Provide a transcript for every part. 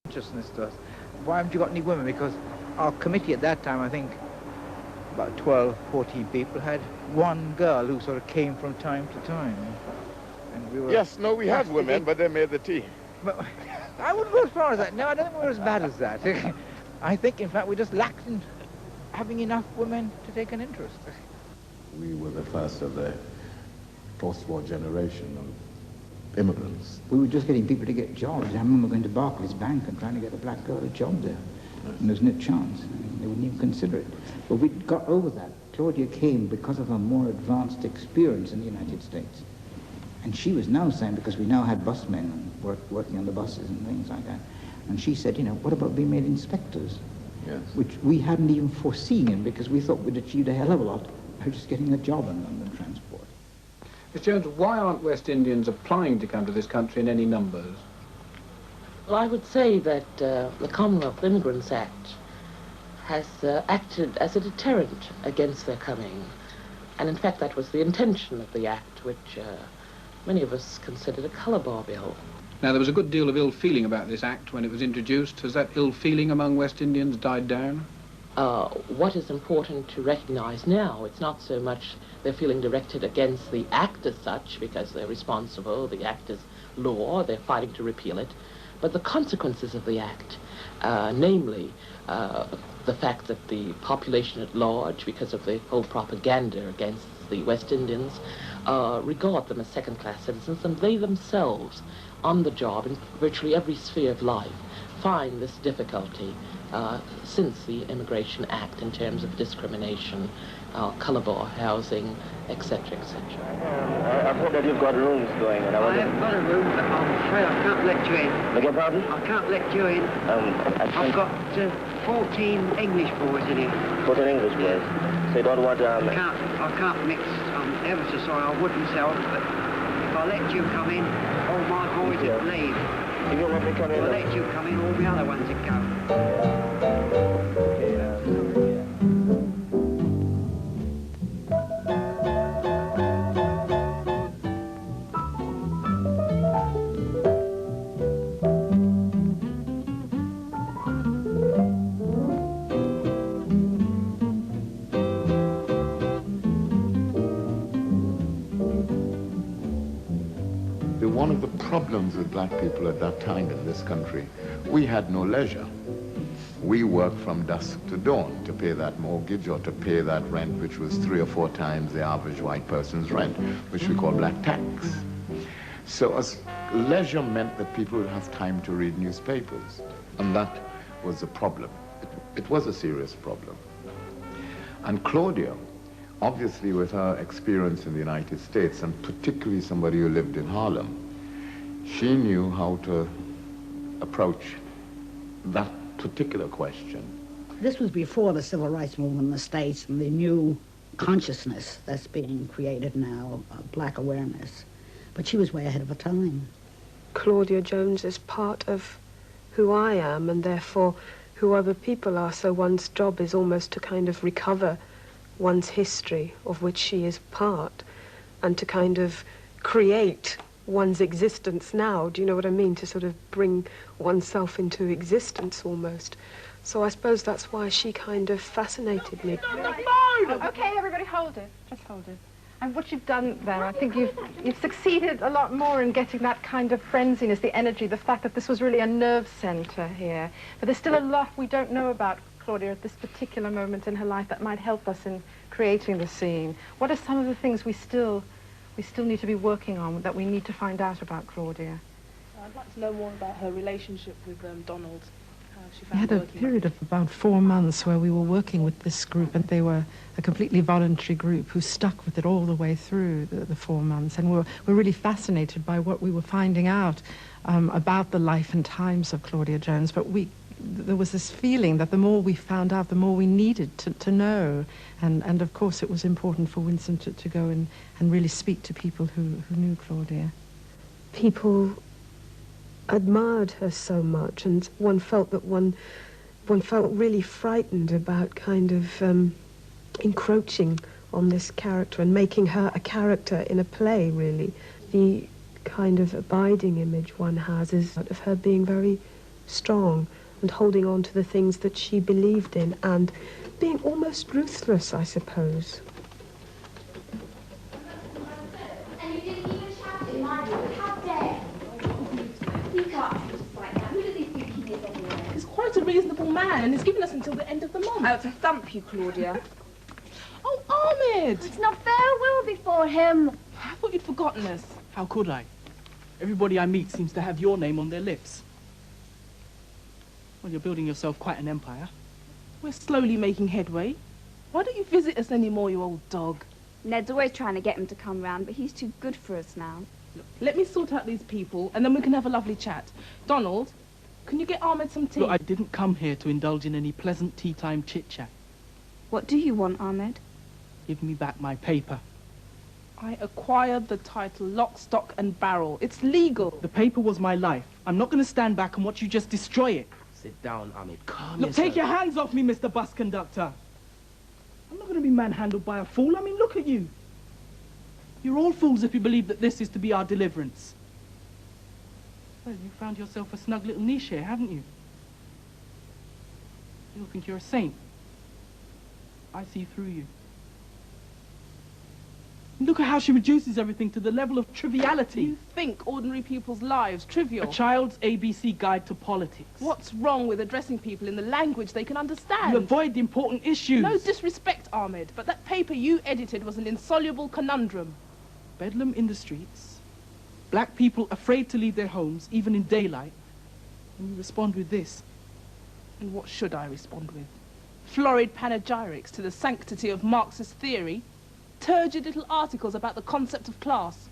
consciousness to us. Why haven't you got any women? Because our committee at that time, I think about 12, 14 people, had one girl who sort of came from time to time. And we were we had women, but they made the team. But I wouldn't go as far as that. No, I don't think we were as bad as that. I think, in fact, we just lacked in having enough women to take an interest. We were the first of the post-war generation of immigrants. We were just getting people to get jobs. I remember going to Barclays Bank and trying to get a black girl a job there. And there wasn't a chance. I mean, they wouldn't even consider it. But we got over that. Claudia came because of her more advanced experience in the United States. And she was now saying, because we now had busmen and working on the buses and things like that, and she said, you know, what about being made inspectors? Yes. Which we hadn't even foreseen, because we thought we'd achieved a hell of a lot by just getting a job in London Transport. Miss Jones, why aren't West Indians applying to come to this country in any numbers? Well, I would say that the Commonwealth Immigrants Act has acted as a deterrent against their coming. And in fact, that was the intention of the Act, which many of us considered a colour bar bill. Now, there was a good deal of ill feeling about this Act when it was introduced. Has that ill feeling among West Indians died down? What is important to recognise now, it's not so much their feeling directed against the Act as such, because they're responsible, the Act is law, they're fighting to repeal it, but the consequences of the Act, namely the fact that the population at large, because of the whole propaganda against the West Indians, regard them as second-class citizens, and they themselves, on the job, in virtually every sphere of life, find this difficulty since the Immigration Act in terms of discrimination, colour bar housing, etc., etc. I've heard that you've got rooms going, and I have got a room, but I'm afraid I can't let you in. Beg your pardon? I can't let you in. I've got 14 English boys in here. 14 English boys. So you don't want... I can't mix. I'm ever so sorry, I would myself, but if I let you come in, all my boys would leave. If you let me come in... If I let you come in, all the other ones would go. One of the problems with black people at that time in this country, we had no leisure. We worked from dusk to dawn to pay that mortgage or to pay that rent, which was 3 or 4 times the average white person's rent, which we call black tax. So as leisure meant that people would have time to read newspapers, and that was a problem. It was a serious problem. And Claudia, obviously with her experience in the United States, and particularly somebody who lived in Harlem, she knew how to approach that particular question. This was before the civil rights movement in the States and the new consciousness that's being created now, black awareness. But she was way ahead of her time. Claudia Jones is part of who I am, and therefore who other people are, so one's job is almost to kind of recover one's history, of which she is part, and to kind of create one's existence now. Do you know what I mean? To sort of bring oneself into existence almost. So I suppose that's why she kind of fascinated me. Okay, everybody hold it. Just hold it. And what you've done there, I think you've succeeded a lot more in getting that kind of frenziness, the energy, the fact that this was really a nerve centre here. But there's still a lot we don't know about Claudia at this particular moment in her life that might help us in creating the scene. What are some of the things we still need to be working on, that we need to find out about Claudia? I'd like to know more about her relationship with Donald. We had a period of about 4 months where we were working with this group, and they were a completely voluntary group who stuck with it all the way through the 4 months, and we're really fascinated by what we were finding out about the life and times of Claudia Jones. But there was this feeling that the more we found out, the more we needed to know. And of course it was important for Winston to go and really speak to people who knew Claudia. People admired her so much, and one felt that one felt really frightened about kind of encroaching on this character and making her a character in a play, really. The kind of abiding image one has is of her being very strong and holding on to the things that she believed in and being almost ruthless, I suppose. And you didn't even shout at him, how dare you? Speak up just like that. Who do they think he is anyway? He's quite a reasonable man, and he's given us until the end of the month. Oh, to thump you, Claudia. Oh, Ahmed! It's not fair, will before him. I thought you'd forgotten us. How could I? Everybody I meet seems to have your name on their lips. Well, you're building yourself quite an empire. We're slowly making headway. Why don't you visit us anymore, you old dog? Ned's always trying to get him to come round, but he's too good for us now. Look, let me sort out these people, and then we can have a lovely chat. Donald, can you get Ahmed some tea? Look, I didn't come here to indulge in any pleasant tea-time chit-chat. What do you want, Ahmed? Give me back my paper. I acquired the title Lock, Stock and Barrel. It's legal. The paper was my life. I'm not going to stand back and watch you just destroy it. Sit down, Ahmed. Calm Look, yourself. take your hands off me, Mr. Bus Conductor. I'm not going to be manhandled by a fool. I mean, look at you. You're all fools if you believe that this is to be our deliverance. Well, you found yourself a snug little niche here, haven't you? You think you're a saint. I see through you. Look at how she reduces everything to the level of triviality. You think ordinary people's lives trivial? A child's ABC guide to politics. What's wrong with addressing people in the language they can understand? You avoid the important issues. No disrespect, Ahmed, but that paper you edited was an insoluble conundrum. Bedlam in the streets, black people afraid to leave their homes, even in daylight, and you respond with this. And what should I respond with? Florid panegyrics to the sanctity of Marxist theory? Turgid little articles about the concept of class.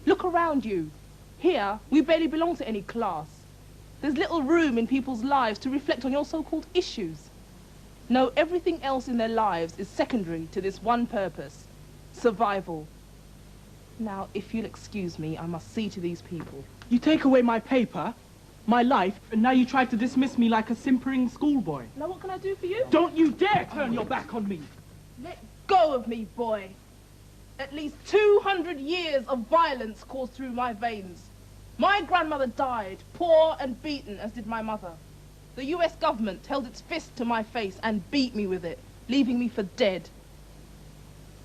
Look around you. Here, we barely belong to any class. There's little room in people's lives to reflect on your so-called issues. No, everything else in their lives is secondary to this one purpose, survival. Now, if you'll excuse me, I must see to these people. You take away my paper, my life, and now you try to dismiss me like a simpering schoolboy. Now, what can I do for you? Don't you dare turn your back on me! Let go of me, boy. At least 200 years of violence coursed through my veins. My grandmother died, poor and beaten, as did my mother. The US government held its fist to my face and beat me with it, leaving me for dead.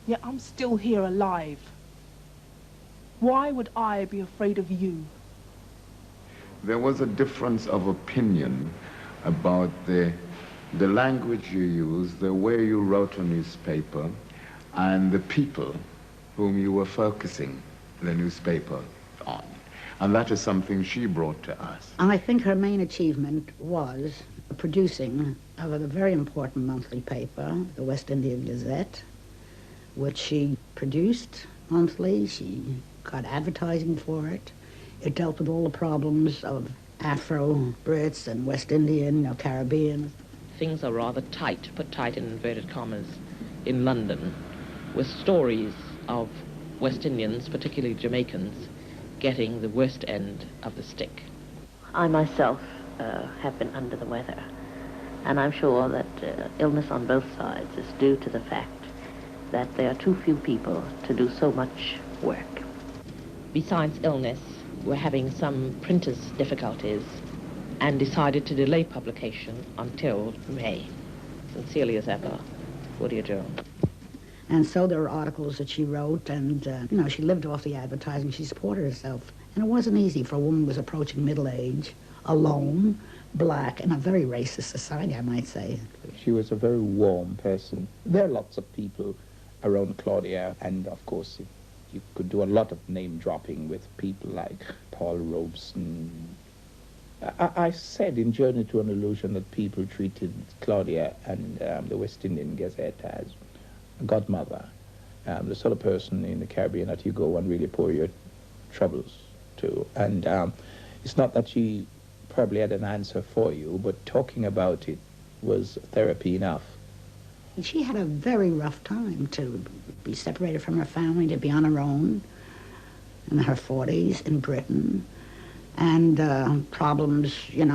Yet I'm still here alive. Why would I be afraid of you? There was a difference of opinion about the language you used, the way you wrote a newspaper, and the people whom you were focusing the newspaper on. And that is something she brought to us. I think her main achievement was producing of a very important monthly paper, the West Indian Gazette, which she produced monthly. She got advertising for it. It dealt with all the problems of Afro-Brits and West Indian, Caribbean. Things are rather tight, put tight in inverted commas, in London, with stories of West Indians, particularly Jamaicans, getting the worst end of the stick. I myself have been under the weather, and I'm sure that illness on both sides is due to the fact that there are too few people to do so much work. Besides illness, we're having some printers' difficulties and decided to delay publication until May. Sincerely as ever, Claudia Jones. And so there were articles that she wrote, and, she lived off the advertising. She supported herself. And it wasn't easy for a woman who was approaching middle age, alone, black, in a very racist society, I might say. She was a very warm person. There are lots of people around Claudia, and of course, you could do a lot of name-dropping with people like Paul Robeson. I said in Journey to an Illusion that people treated Claudia and the West Indian Gazette as a godmother, the sort of person in the Caribbean that you go and really pour your troubles to. And it's not that she probably had an answer for you, but talking about it was therapy enough. She had a very rough time to be separated from her family, to be on her own in her 40s in Britain. And problems, there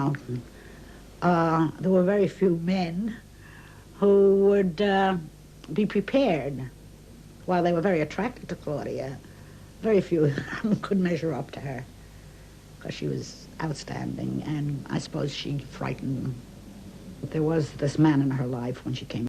were very few men who would be prepared. While they were very attracted to Claudia, very few could measure up to her. because she was outstanding, and I suppose she frightened them. There was this man in her life when she came